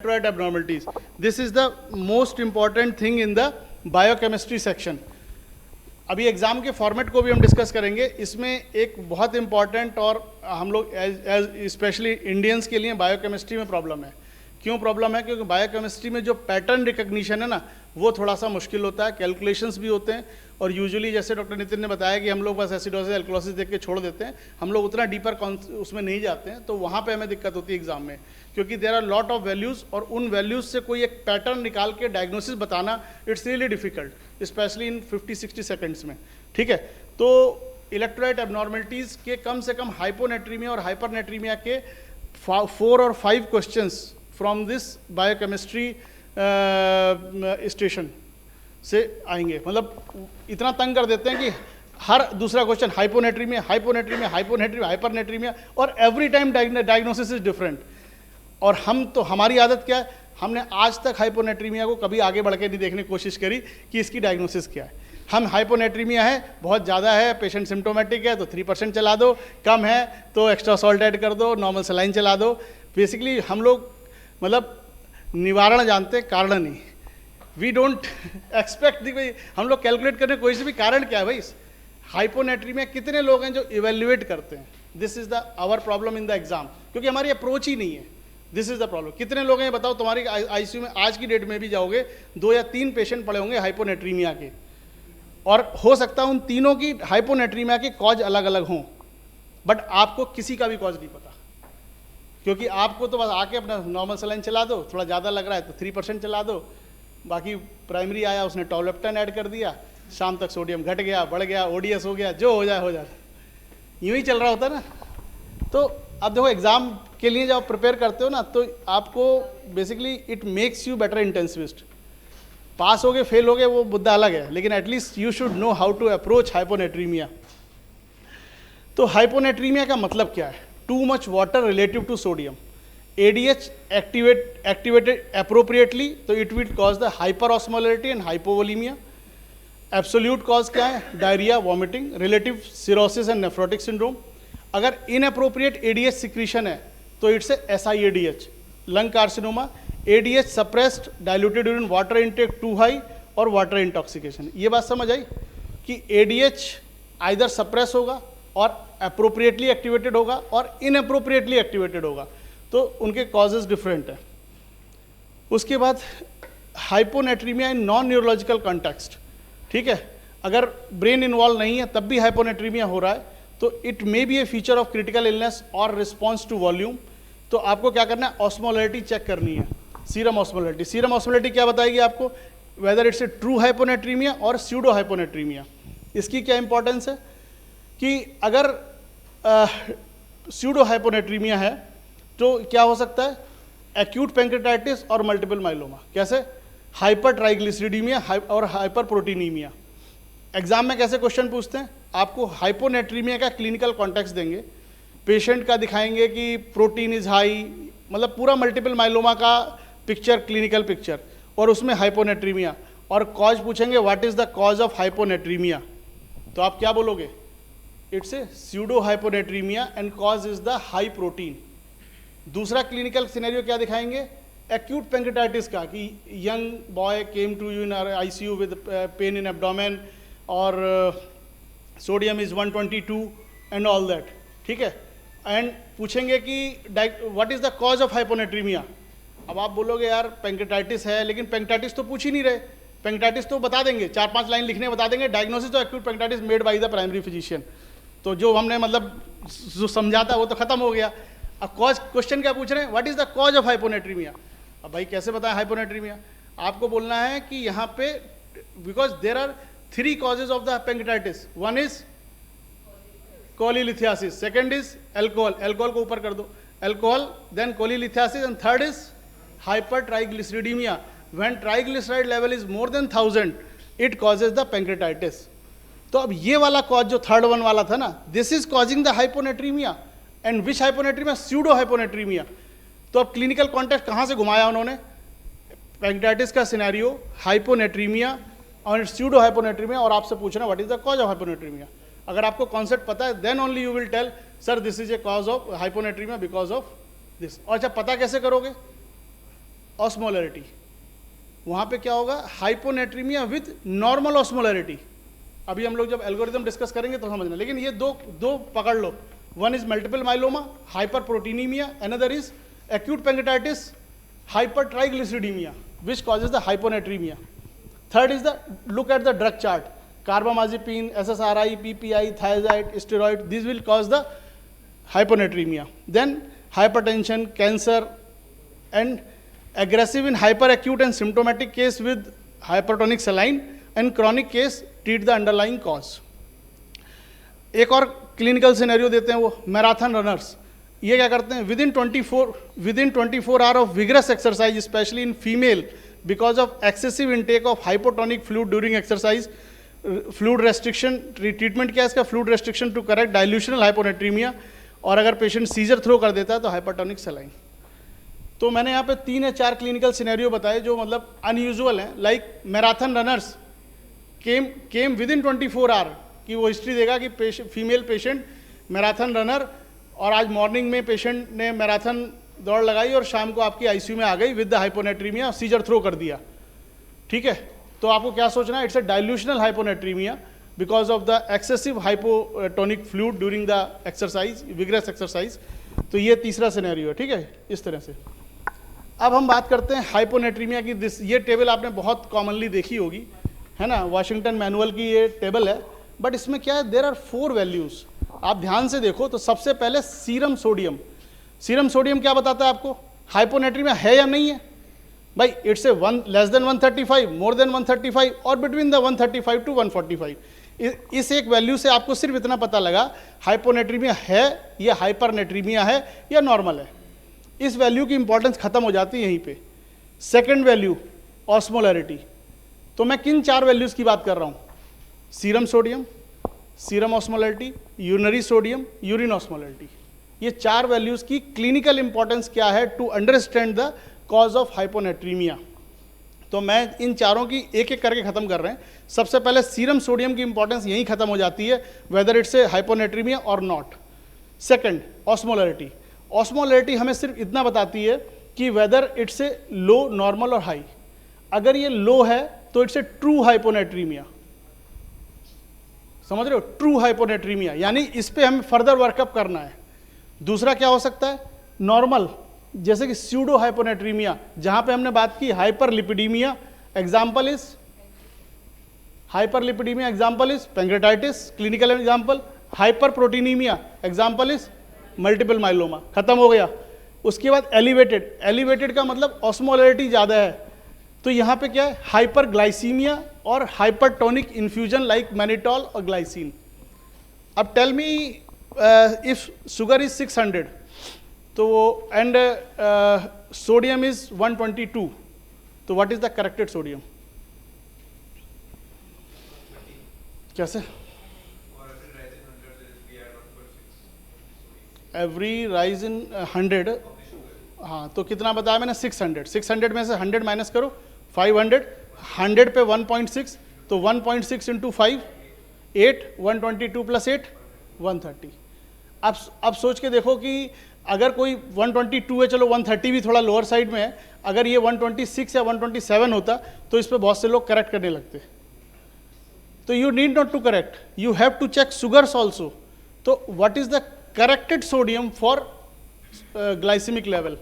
electrolyte abnormalities. This is the most important thing in the biochemistry section. अभी exam के format को भी हम डिस्कस करेंगे. इसमें एक बहुत इंपॉर्टेंट और हम लोग स्पेशली इंडियंस के लिए बायोकेमिस्ट्री में प्रॉब्लम है. क्यों प्रॉब्लम है? क्योंकि बायोकेमिस्ट्री में जो पैटर्न रिकग्निशन है ना, वो थोड़ा सा मुश्किल होता है. कैलकुलेशंस भी होते हैं और यूजुअली जैसे डॉक्टर नितिन ने बताया कि हम लोग बस एसिडोसिस एल्कोलिसिस देख के छोड़ देते हैं, हम लोग उतना डीपर उसमें नहीं जाते हैं. तो वहाँ पे हमें दिक्कत होती है एग्जाम में, क्योंकि there are lot of values और उन वैल्यूज़ से कोई एक पैटर्न निकाल के डायग्नोसिस बताना it's really difficult, specially in 50-60 seconds में. ठीक है, तो इलेक्ट्रोलाइट एबनॉर्मलिटीज़ के कम से कम हाइपोनेट्रीमिया और हाइपरनेट्रीमिया के 4 और 5 questions from this biochemistry station से आएंगे. मतलब इतना तंग कर देते हैं कि हर दूसरा question hyponatremia hyponatremia hyponatremia hypernatremia और every time diagnosis is different. और हम तो हमारी आदत क्या है, हमने आज तक हाइपोनेट्रीमिया को कभी आगे बढ़ के नहीं देखने की कोशिश करी कि इसकी डायग्नोसिस क्या है. हम हाइपोनेट्रीमिया है, बहुत ज़्यादा है, पेशेंट सिम्टोमेटिक है तो 3% चला दो, कम है तो एक्स्ट्रा सॉल्ट ऐड कर दो, नॉर्मल सलाइन चला दो. बेसिकली हम लोग मतलब निवारण जानते, कारण नहीं. वी डोंट एक्सपेक्ट दी, हम लोग कैलकुलेट करने की कोशिश भी, कारण क्या है भाई. हाइपोनेट्रीमिया कितने लोग हैं जो इवेल्युएट करते हैं? This is the our problem in the exam, क्योंकि हमारी अप्रोच ही नहीं है. This is the problem. कितने लोग हैं बताओ, तुम्हारी आईसीयू में आज की डेट में भी जाओगे 2 या 3 पेशेंट पड़े होंगे हाइपोनेट्रीमिया के, और हो सकता है उन तीनों की हाइपोनेट्रीमिया के कॉज अलग अलग हों, बट आपको किसी का भी कॉज नहीं पता, क्योंकि आपको तो बस आके अपना नॉर्मल सलाइन चला दो, थोड़ा ज़्यादा लग रहा है तो 3% चला दो, बाकी प्राइमरी आया उसने टॉलेप्टन ऐड कर दिया, शाम तक सोडियम घट गया, बढ़ गया, ओडीएस हो गया, जो हो जाए हो जाए, यूँ ही चल रहा होता है ना. तो अब देखो एग्ज़ाम के लिए जब आप प्रिपेयर करते हो ना, तो आपको basically it makes you better intensivist. Pass हो गए फेल हो गए वो मुद्दा अलग है, लेकिन at least you should know how to approach hyponatremia. तो हाइपोनेट्रीमिया का मतलब क्या है? Too much water relative to sodium. ADH activated appropriately, तो it will cause the hyperosmolarity and hypovolemia. Absolute cause क्या है? Diarrhoea, vomiting, relative cirrhosis and nephrotic syndrome. अगर inappropriate ADH secretion है तो it's SIADH, lung carcinoma. ADH suppressed diluted urine water intake too high और water intoxication. ये बात समझ आई कि ADH आइदर सप्रेस होगा और अप्रोप्रिएटली एक्टिवेटेड होगा और इनअप्रोप्रिएटली एक्टिवेटेड होगा, तो उनके कॉजेज डिफरेंट हैं. उसके बाद hyponatraemia in non neurological context. ठीक है, अगर ब्रेन इन्वॉल्व नहीं है तब भी हाइपोनेट्रीमिया हो रहा है, तो it may be A feature of critical illness और रिस्पॉन्स टू वॉल्यूम. तो आपको क्या करना है? ऑस्मोलैरिटी चेक करनी है, सीरम ऑस्मोलैरिटी. सीरम ऑस्मोलैरिटी क्या बताएगी आपको? Whether it's a true hyponatraemia और स्यूडो हाइपोनेट्रीमिया. इसकी क्या इंपॉर्टेंस है कि अगर स्यूडो हाइपोनेट्रीमिया है तो क्या हो सकता है? एक्यूट पैंक्रेटाइटिस और मल्टीपल माइलोमा. कैसे? हाइपर ट्राइग्लिसरीडीमिया और हाइपर प्रोटीनीमिया. एग्जाम में कैसे क्वेश्चन पूछते हैं? आपको हाइपोनेट्रीमिया का क्लिनिकल कॉन्टेक्स्ट देंगे, पेशेंट का दिखाएंगे कि प्रोटीन इज हाई, मतलब पूरा मल्टीपल माइलोमा का पिक्चर, क्लिनिकल पिक्चर, और उसमें हाइपोनेट्रीमिया, और कॉज पूछेंगे what is the cause of hyponatremia. तो आप क्या बोलोगे? It's a pseudo hyponatremia and cause is the high protein. दूसरा क्लिनिकल सिनेरियो क्या दिखाएंगे? एक्यूट पैंक्रेटाइटिस का, कि young boy came to you in ICU with pain in abdomen और sodium is 122 and all that. ठीक है, एंड पूछेंगे कि what is the cause of hyponatraemia. अब आप बोलोगे यार पैंक्रेटाइटिस है, लेकिन पैंक्रेटाइटिस तो पूछ ही नहीं रहे. पैंक्रेटाइटिस तो बता देंगे, 4-5 लाइन लिखने बता देंगे. डायग्नोसिस तो acute pancreatitis made by the primary physician, तो जो हमने मतलब जो समझा था वो तो खत्म हो गया. अब कॉज क्वेश्चन क्या पूछ रहे हैं? What is the cause of hyponatraemia. अब भाई कैसे बताएं हाइपोनेट्रीमिया? आपको बोलना है कि यहाँ पे because there are 3 causes of the pancreatitis. One is cholelithiasis, second is alcohol, alcohol को ऊपर कर दो, alcohol, then cholelithiasis, and third is hyper triglyceridemia. When triglyceride level is more than 1000 it causes the pancreatitis. तो अब ये वाला cause जो third one वाला था ना, this is causing the hyponatraemia. And which hyponatraemia? Pseudo hyponatraemia. तो अब क्लिनिकल कॉन्टेक्स्ट कहाँ से घुमाया उन्होंने? पैंक्रेटाइटिस का सिनेरियो, हाइपोनेट्रीमिया और स्यूडो हाइपोनेट्रीमिया, और आपसे पूछना what is the cause of hyponatremia. अगर आपको कॉन्सेप्ट पता है then only you will tell sir this is a cause of hyponatremia because of this. और अच्छा पता कैसे करोगे? ऑस्मोलरिटी, वहाँ पे क्या होगा, हाइपोनेट्रीमिया विथ नॉर्मल ऑस्मोलरिटी। अभी हम लोग जब एल्गोरिथम डिस्कस करेंगे तो समझना, लेकिन ये दो पकड़ लो, one is multiple myeloma, hyper proteinemia, another is acute pancreatitis, hypertriglyceridemia, which causes the hyponatremia. Third is the, look at the drug chart, carbamazepine, SSRI, PPI, thiazide, steroid, these will cause the hyponatremia. Then hypertension, cancer, and aggressive in hyperacute and symptomatic case with hypertonic saline, and chronic case treat the underlying cause. एक और clinical scenario देते हैं, वो marathon runners, ये क्या करते हैं, with in 24 hour of vigorous exercise, specially in female, because of excessive intake of hypotonic fluid during exercise, fluid restriction, treatment क्या है इसका, fluid restriction to correct dilutional hyponatremia, और अगर पेशेंट सीजर थ्रो कर देता है तो हाइपरटोनिक सलाइन। तो मैंने यहाँ पे 3 या 4 क्लिनिकल सिनेरियो बताए जो मतलब अनयूजुअल हैं, like marathon runners came with in 24 hour, कि वो हिस्ट्री देगा कि फीमेल पेशेंट मैराथन रनर, और आज मॉर्निंग में पेशेंट ने मैराथन दौड़ लगाई और शाम को आपकी आईसीयू में आ गई with the hyponatremia, seizure throw कर दिया, ठीक है। तो आपको क्या सोचना है, it's a dilutional hyponatremia because of the excessive hypotonic fluid during the exercise, vigorous exercise. तो ये तीसरा सिनेरियो है, ठीक है, इस तरह से। अब हम बात करते हैं हाइपोनेट्रीमिया की। ये टेबल आपने बहुत कॉमनली देखी होगी, है ना, वाशिंगटन मैनुअल की ये टेबल है, बट इसमें क्या है, देयर आर 4 वैल्यूज। आप ध्यान से देखो तो सबसे पहले सीरम सोडियम, सीरम सोडियम क्या बताता है आपको, हाइपोनेट्रीमिया है या नहीं है भाई, it's a less than 135, more than 135, और बिटवीन द 135 टू 145। इस एक वैल्यू से आपको सिर्फ इतना पता लगा हाइपोनेट्रीमिया है या हाइपरनेट्रीमिया है या नॉर्मल है। इस वैल्यू की इंपॉर्टेंस खत्म हो जाती है यहीं पे। सेकेंड वैल्यू ऑस्मोलरिटी, तो मैं किन 4 वैल्यूज की बात कर रहा हूँ, serum sodium, serum osmolarity, urinary sodium, urine osmolarity. ये 4 वैल्यूज की क्लिनिकल इंपॉर्टेंस क्या है to understand the cause of hyponatremia. तो मैं इन चारों की एक एक करके खत्म कर रहे हैं। सबसे पहले सीरम सोडियम की इंपॉर्टेंस यहीं खत्म हो जाती है, वेदर इट्स ए हाइपोनेट्रीमिया और नॉट। सेकंड ऑस्मोलरिटी, ऑस्मोलरिटी हमें सिर्फ इतना बताती है कि whether it's a low, normal और हाई। अगर ये लो है तो इट्स ए ट्रू हाइपोनेट्रीमिया, समझ रहे हो, ट्रू हाइपोनेट्रीमिया, यानी इस पे हमें फर्दर वर्कअप करना है। दूसरा क्या हो सकता है, नॉर्मल, जैसे कि स्यूडो हाइपोनेट्रीमिया, जहां पे हमने बात की hyperlipidemia, example is hyperlipidemia, example is pancreatitis, clinical example, hyperproteinemia, example is multiple myeloma, खत्म हो गया। उसके बाद एलिवेटेड, एलिवेटेड का मतलब ऑस्मोलरिटी ज्यादा है, तो यहाँ पे क्या है, हाइपरग्लाइसीमिया और हाइपरटोनिक इन्फ्यूजन लाइक मैनिटॉल और ग्लाइसिन। अब tell me if sugar is 600 तो एंड सोडियम इज 122, तो what is the corrected sodium, कैसे, एवरी राइज इन 100, हाँ, तो कितना बताया मैंने, 600, 600 में से 100 माइनस करो, 500, 100 पे 1.6, तो 1.6 इंटू 5, 8, 122 प्लस 8, 130। अब सोच के देखो कि अगर कोई 122 है, चलो 130 भी थोड़ा लोअर साइड में है, अगर ये 126 या 127 होता तो इस पे बहुत से लोग करेक्ट करने लगते। तो you need not to correct, you have to check sugars also. तो what is the corrected sodium for glycemic level,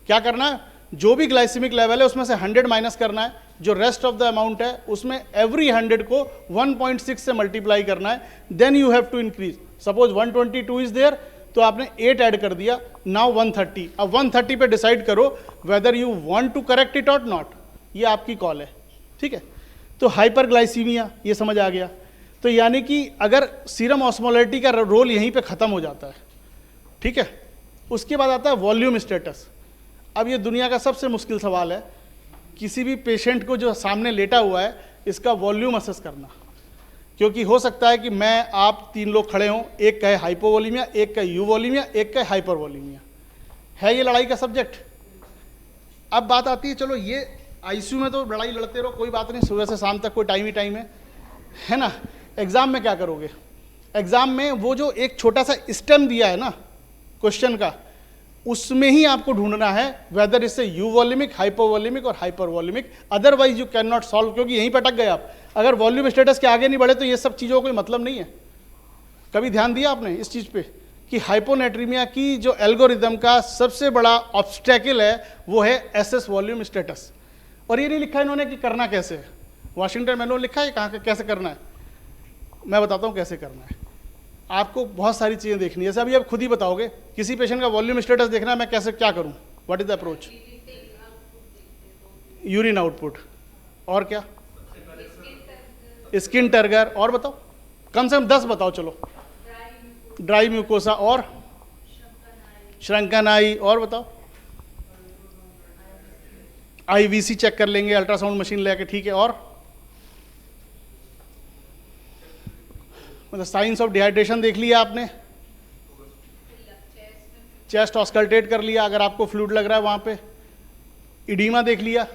क्या करना है, जो भी ग्लाइसेमिक लेवल है उसमें से 100 माइनस करना है, जो रेस्ट ऑफ द अमाउंट है उसमें एवरी 100 को 1.6 से मल्टीप्लाई करना है, then you have to increase. Suppose 122 is there, तो आपने 8 ऐड कर दिया, नाउ 130। अब 130 पे डिसाइड करो whether you want to correct it और नॉट, ये आपकी कॉल है, ठीक है। तो हाइपरग्लाइसीमिया, ये समझ आ गया। तो यानी कि अगर सीरम ऑस्मोलरिटी का रोल यहीं पे खत्म हो जाता है, ठीक है। उसके बाद आता है वॉल्यूम स्टेटस। अब ये दुनिया का सबसे मुश्किल सवाल है, किसी भी पेशेंट को जो सामने लेटा हुआ है इसका वॉल्यूम असेस करना, क्योंकि हो सकता है कि मैं आप 3 लोग खड़े हों, एक कहे हाइपोवोलीमिया, एक कहे यूवोलीमिया, एक कहे हाइपरवोलीमिया, है ये लड़ाई का सब्जेक्ट। अब बात आती है, चलो ये आईसीयू में तो लड़ाई लड़ते रहो, कोई बात नहीं, सुबह से शाम तक कोई टाइम ही टाइम है ना। एग्जाम में क्या करोगे, एग्जाम में वो जो एक छोटा सा स्टेम दिया है ना क्वेश्चन का, उसमें ही आपको ढूंढना है वेदर इससे यूवॉल्यूमिक, हाइपोवॉल्यूमिक और hypervolemic, otherwise you can not solve, क्योंकि यहीं पर अटक गए आप। अगर वॉल्यूम स्टेटस के आगे नहीं बढ़े तो ये सब चीज़ों का कोई मतलब नहीं है। कभी ध्यान दिया आपने इस चीज़ पे कि हाइपोनेट्रीमिया की जो एल्गोरिदम का सबसे बड़ा ऑब्स्टेकल है वो है एसएस वॉल्यूम स्टेटस। और ये नहीं लिखा इन्होंने कि करना कैसे है, वाशिंगटन मैनुअल लिखा है कहाँ कैसे करना है। मैं बताता हूँ कैसे करना है। आपको बहुत सारी चीज़ें देखनी है, जैसे अभी आप खुद ही बताओगे किसी पेशेंट का वॉल्यूम स्टेटस देखना है, मैं कैसे क्या करूँ, what is the approach? Urine output, और क्या? स्किन टर्गर, और बताओ, कम से कम 10 बताओ चलो। ड्राई म्यूकोसा, और श्रंकन आई, और बताओ। आईवीसी चेक कर लेंगे अल्ट्रासाउंड मशीन लेके, ठीक है, और मतलब साइंस ऑफ डिहाइड्रेशन देख लिया आपने, चेस्ट ऑस्कल्टेट कर लिया अगर आपको फ्लूइड लग रहा है वहाँ पे, इडीमा देख लिया।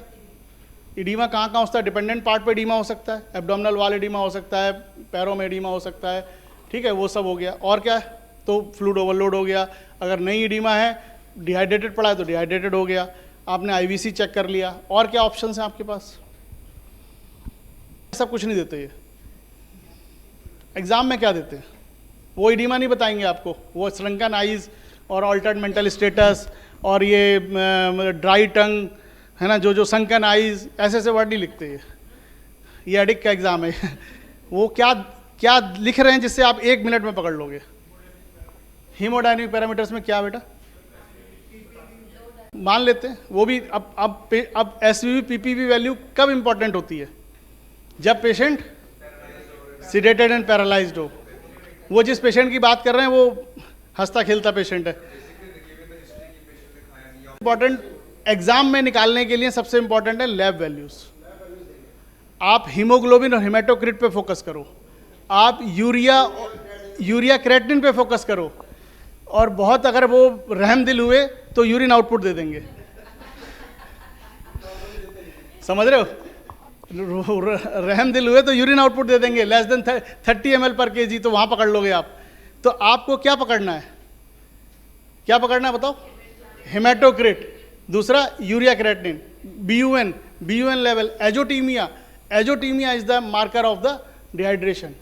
इडीमा कहाँ कहाँ होता है? डिपेंडेंट पार्ट पे इडीमा हो सकता है, एब्डोमिनल वाल इडीमा हो सकता है, पैरों में इडीमा हो सकता है, ठीक है, वो सब हो गया। और क्या है? तो फ्लूइड ओवरलोड हो गया। अगर नहीं इडीमा है, डिहाइड्रेटेड पड़ा है तो डिहाइड्रेटेड हो गया। आपने आईवीसी चेक कर लिया, और क्या ऑप्शंस हैं आपके पास? सब कुछ नहीं देते ये एग्जाम में। क्या देते हैं? वो इडीमा नहीं बताएंगे आपको, वो श्रंकन आइज और ऑल्टर्ड मेंटल स्टेटस और ये ड्राई टंग है ना, जो संकन आइज, ऐसे ऐसे वर्ड नहीं लिखते ये एडिक का एग्जाम है। वो क्या क्या लिख रहे हैं जिससे आप 1 मिनट में पकड़ लोगे? हीमोडायनेमिक पैरामीटर्स में क्या बेटा? मान लेते हैं वो भी। अब एसवीवी पीपीवी वैल्यू कब इंपॉर्टेंट होती है? जब पेशेंट सिडेटेड एंड पैरालाइज्ड हो। वो जिस पेशेंट की बात कर रहे हैं वो हंसता खेलता पेशेंट है। इंपॉर्टेंट एग्जाम में निकालने के लिए सबसे इंपॉर्टेंट है लैब वैल्यूज। आप हीमोग्लोबिन और हेमाटोक्रिट पे फोकस करो, आप यूरिया क्रेटिनिन पे फोकस करो, और बहुत अगर वो रहम दिल हुए तो यूरिन आउटपुट दे देंगे। समझ रहे हो? रहम दिल हुए तो यूरिन आउटपुट दे देंगे, लेस देन 30 ml पर केजी, तो वहां पकड़ लोगे आप। तो आपको क्या पकड़ना है? क्या पकड़ना है बताओ? हेमाटोक्रिट, दूसरा urea creatinine, BUN level, azotemia is the marker of the dehydration.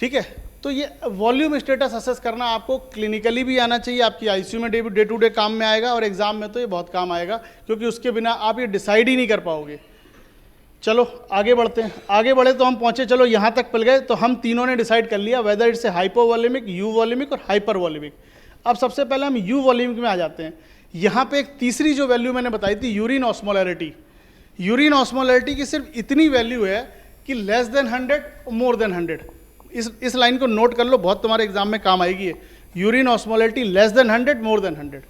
ठीक है, तो ये वॉल्यूम स्टेटस असेस करना आपको क्लिनिकली भी आना चाहिए, आपकी आईसीयू में डे टू डे काम में आएगा, और एग्जाम में तो ये बहुत काम आएगा, क्योंकि उसके बिना आप ये डिसाइड ही नहीं कर पाओगे। चलो आगे बढ़ते हैं। आगे बढ़े तो हम पहुंचे, चलो यहाँ तक पल गए, तो हम तीनों ने डिसाइड कर लिया whether it's a hypovolaemic, you volaemic और हाइपरवॉल्यूमिक। अब सबसे पहले हम यू वॉल्यूमिक में आ जाते हैं। यहाँ पे एक तीसरी जो वैल्यू मैंने बताई थी, यूरिन ऑस्मोलैरिटी। यूरिन ऑस्मोलैरिटी की सिर्फ इतनी वैल्यू है कि लेस देन 100 मोर देन 100। इस लाइन को नोट कर लो, बहुत तुम्हारे एग्जाम में काम आएगी। यूरिन ऑस्मोलैरिटी लेस देन 100 मोर देन 100।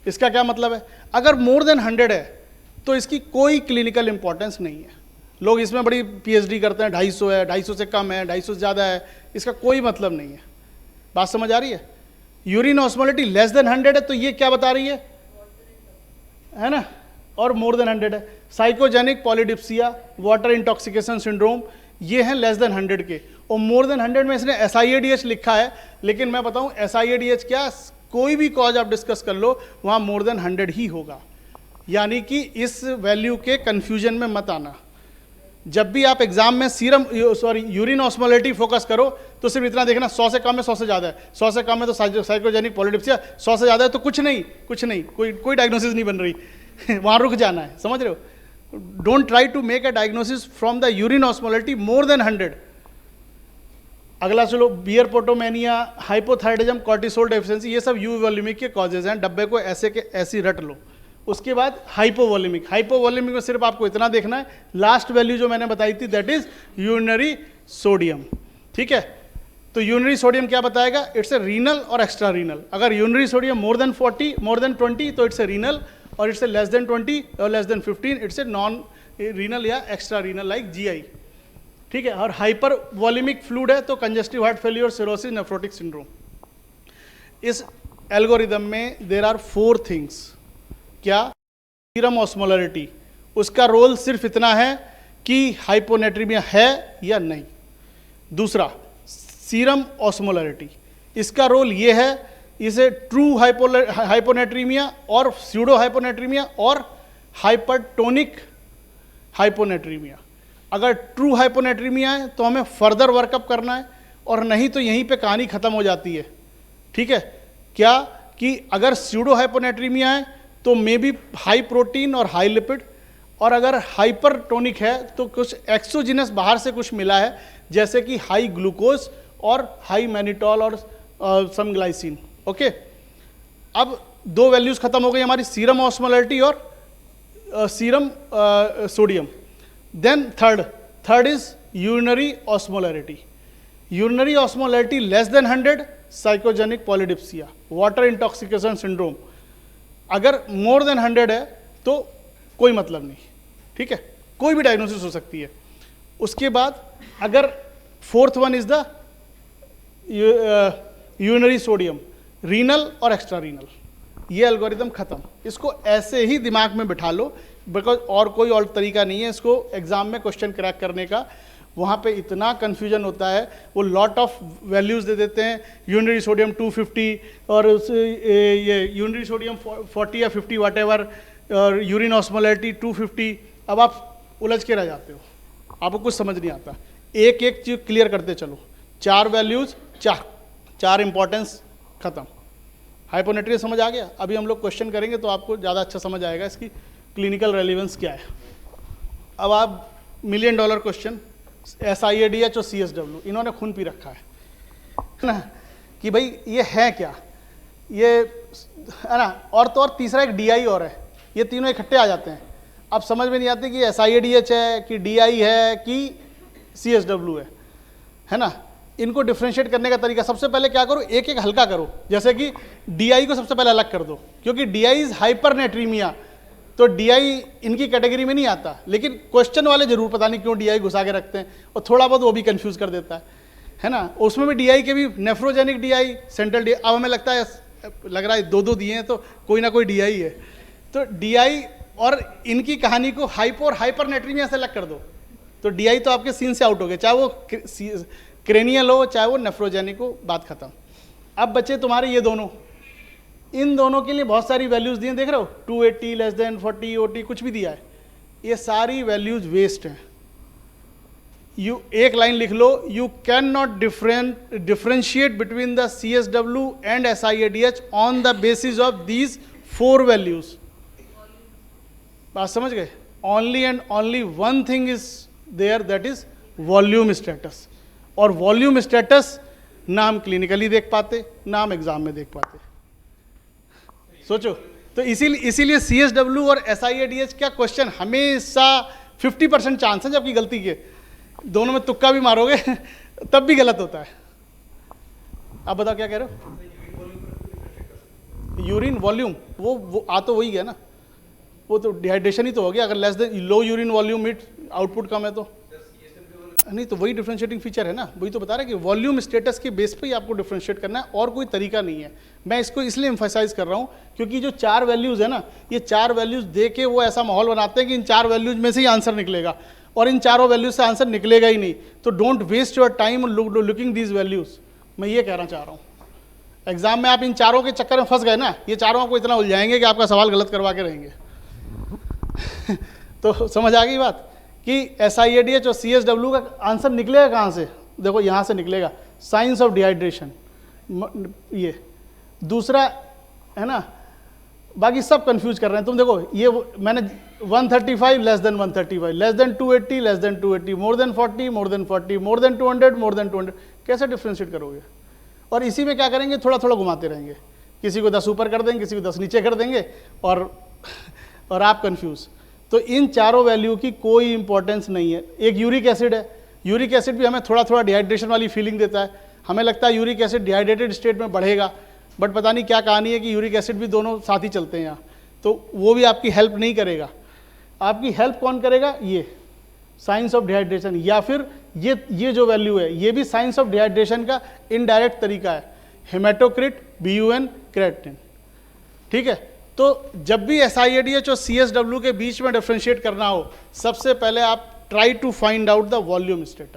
इसका क्या मतलब है? अगर मोर देन 100 है तो इसकी कोई क्लिनिकल इंपॉर्टेंस नहीं है। लोग इसमें बड़ी पीएचडी करते हैं, 250 है, 250 से कम है, 250 से ज़्यादा है, इसका कोई मतलब नहीं है। बात समझ आ रही है? यूरिन ऑस्मोलैरिटी लेस देन 100 है तो ये क्या बता रही है ना, और मोर देन 100 है। Psychogenic polydipsia, water intoxication syndrome, ये हैं लेस देन 100 के, और मोर देन 100 में इसने SIADH लिखा है, लेकिन मैं बताऊं SIADH क्या, कोई भी कॉज आप डिस्कस कर लो वहाँ मोर देन 100 ही होगा। यानी कि इस वैल्यू के कन्फ्यूजन में मत आना। जब भी आप एग्जाम में यूरिन ऑस्मोलैरिटी फोकस करो तो सिर्फ इतना देखना 100 से कम है, 100 से ज़्यादा है, 100 से कम है तो साइकोजेनिक पॉलीडिप्सिया, 100 से ज़्यादा है तो कुछ नहीं, कोई डायग्नोसिस नहीं बन रही। वहाँ रुक जाना है, समझ रहे हो? Don't try to make a diagnosis from the urine osmolarity more than 100। अगला चलो, beer potomania, hypothyroidism, cortisol deficiency, ये सब यू वॉल्यूमिक के कॉजेज हैं। डब्बे को ऐसे के ऐसी रट लो। उसके बाद हाइपोवॉल्यूमिक में सिर्फ आपको इतना देखना है, लास्ट वैल्यू जो मैंने बताई थी दैट इज यूरिनरी सोडियम। ठीक है, तो यूरिनरी सोडियम क्या बताएगा? इट्स ए रीनल और एक्स्ट्रा रीनल। अगर यूरिनरी सोडियम मोर देन 20 तो इट्स ए रीनल, और इट्स ए लेस देन 20 और less than 15 it's a non renal या एक्स्ट्रा रीनल लाइक GI। ठीक है, और हाइपर वॉल्यूमिक फ्लूइड है तो congestive heart failure, cirrhosis, nephrotic syndrome. इस एल्गोरिदम में देयर आर 4 थिंग्स। क्या? सीरम ऑस्मोलैरिटी, उसका रोल सिर्फ इतना है कि हाइपोनेट्रीमिया है या नहीं। दूसरा, सीरम ऑस्मोलैरिटी, इसका रोल ये है इसे ट्रू हाइपोनेट्रीमिया और स्यूडो हाइपोनेट्रीमिया और हाइपरटोनिक हाइपोनेट्रीमिया। अगर ट्रू हाइपोनेट्रीमिया है तो हमें फर्दर वर्कअप करना है, और नहीं तो यहीं पे कहानी खत्म हो जाती है। ठीक है, क्या कि अगर स्यूडो हाइपोनेट्रीमिया है तो मे बी हाई प्रोटीन और हाई लिपिड, और अगर हाइपरटोनिक है तो कुछ एक्सोजिनस बाहर से कुछ मिला है, जैसे कि हाई ग्लूकोज और हाई मैनिटॉल और सम ग्लाइसिन। ओके, अब दो वैल्यूज खत्म हो गई हमारी, सीरम ऑस्मोलैरिटी और serum sodium. Then third is urinary osmolarity. Urinary osmolarity less than 100, psychogenic polydipsia, water intoxication syndrome. अगर मोर देन 100 है तो कोई मतलब नहीं। ठीक है, कोई भी डायग्नोसिस हो सकती है। उसके बाद अगर fourth one is the urinary sodium, renal और एक्स्ट्रा रीनल। ये एल्गोरिदम खत्म। इसको ऐसे ही दिमाग में बिठा लो, बिकॉज और कोई और तरीका नहीं है इसको एग्जाम में क्वेश्चन क्रैक करने का। वहाँ पे इतना कन्फ्यूजन होता है, वो लॉट ऑफ वैल्यूज़ दे देते हैं, यूरिनरी सोडियम 250 और ये यूरिनरी सोडियम 40 या 50 वाट एवर, और यूरिन ऑस्मोलैरिटी 250। अब आप उलझ के रह जाते हो, आपको कुछ समझ नहीं आता। एक एक चीज क्लियर करते चलो, 4 वैल्यूज, चार इंपॉर्टेंस खत्म। हाइपोनेट्री समझ आ गया। अभी हम लोग क्वेश्चन करेंगे तो आपको ज़्यादा अच्छा समझ आएगा इसकी क्लिनिकल रेलिवेंस क्या है। अब आप $1 मिलियन क्वेश्चन, SIADH और CSW इन्होंने खून पी रखा है ना, कि भाई ये है क्या, ये है ना। और तो और तीसरा एक DI और है, ये तीनों इकट्ठे आ जाते हैं। अब समझ में नहीं आती कि SIADH है कि DI है कि CSW है ना। इनको डिफ्रेंशिएट करने का तरीका, सबसे पहले क्या करो, एक एक हल्का करो। जैसे कि DI को सबसे पहले अलग कर दो, क्योंकि DI इज हाइपरनेट्रीमिया, तो DI इनकी कैटेगरी में नहीं आता। लेकिन क्वेश्चन वाले जरूर पता नहीं क्यों DI घुसा के रखते हैं, और थोड़ा बहुत वो भी कंफ्यूज कर देता है ना। उसमें भी DI के भी नेफ्रोजेनिक DI, सेंट्रल DI। अब हमें लगता है, लग रहा है दो दिए हैं तो कोई ना कोई DI है। तो DI और इनकी कहानी को हाइपो और हाइपरनेट्रीमिया से अलग कर दो, तो DI तो आपके सीन से आउट हो गए, चाहे वो क्रेनियल हो चाहे वो नेफ्रोजेनिक हो, बात खत्म। अब बचे तुम्हारे ये दोनों, इन दोनों के लिए बहुत सारी वैल्यूज दी हैं, देख रहे हो, 280 लेस देन 40 OT कुछ भी दिया है। ये सारी वैल्यूज वेस्ट हैं। यू एक लाइन लिख लो, you can not differentiate between the CSW and SIADH on the basis of these 4 values. बात समझ गए? Only and only one thing is there, that is volume status. और वॉल्यूम स्टेटस ना हम क्लिनिकली देख पाते, ना हम एग्जाम में देख पाते। सोचो, तो इसीलिए CSW और SIADH का क्वेश्चन हमेशा 50% चांस है जबकि गलती के, दोनों में तुक्का भी मारोगे तब भी गलत होता है। आप बताओ क्या कह रहे हो? यूरिन वॉल्यूम, वो आ तो वही गया ना, वो तो डिहाइड्रेशन ही तो हो गया। अगर less than low urine volume meet output कम है तो नहीं, तो वही डिफरेंशिएटिंग फीचर है ना। वही तो बता रहा है कि वॉल्यूम स्टेटस के बेस पे ही आपको डिफरेंशिएट करना है, और कोई तरीका नहीं है। मैं इसको इसलिए एम्फसाइज कर रहा हूँ क्योंकि जो 4 वैल्यूज है ना, ये 4 वैल्यूज दे के वो ऐसा माहौल बनाते हैं कि इन 4 वैल्यूज में से ही आंसर निकलेगा, और इन चारों वैल्यूज से आंसर निकलेगा ही नहीं। तो don't waste your time looking these values. मैं ये कहना चाह रहा हूँ, एग्जाम में आप इन चारों के चक्कर में फंस गए ना, ये चारों आपको इतना उलझाएंगे कि आपका सवाल गलत करवा के रहेंगे तो समझ आ गई बात कि SIADH और CSW का आंसर निकलेगा कहाँ से? देखो यहाँ से निकलेगा, साइंस ऑफ डिहाइड्रेशन। ये दूसरा है ना, बाकी सब कंफ्यूज कर रहे हैं। तुम देखो, ये मैंने 135 less than 135, less than 280 less than 280, more than 40 more than 40, more than 200 more than 200, कैसे डिफ्रेंशिएट करोगे? और इसी में क्या करेंगे, थोड़ा थोड़ा घुमाते रहेंगे, किसी को 10 ऊपर कर देंगे, किसी को 10 नीचे कर देंगे, और आप कंफ्यूज। तो इन चारों वैल्यू की कोई इंपॉर्टेंस नहीं है। एक यूरिक एसिड है, यूरिक एसिड भी हमें थोड़ा थोड़ा डिहाइड्रेशन वाली फीलिंग देता है। हमें लगता है यूरिक एसिड डिहाइड्रेटेड स्टेट में बढ़ेगा, बट पता नहीं क्या कहानी है कि यूरिक एसिड भी दोनों साथ ही चलते हैं यहाँ, तो वो भी आपकी हेल्प नहीं करेगा। आपकी हेल्प कौन करेगा? ये साइंस ऑफ डिहाइड्रेशन, या फिर ये जो वैल्यू है, ये भी साइंस ऑफ डिहाइड्रेशन का इनडायरेक्ट तरीका है, हेमेटोक्रिट, BUN, क्रेटिनिन। ठीक है, तो जब भी SIADH और CSW के बीच में डिफरेंशिएट करना हो, सबसे पहले आप try to find out the volume status.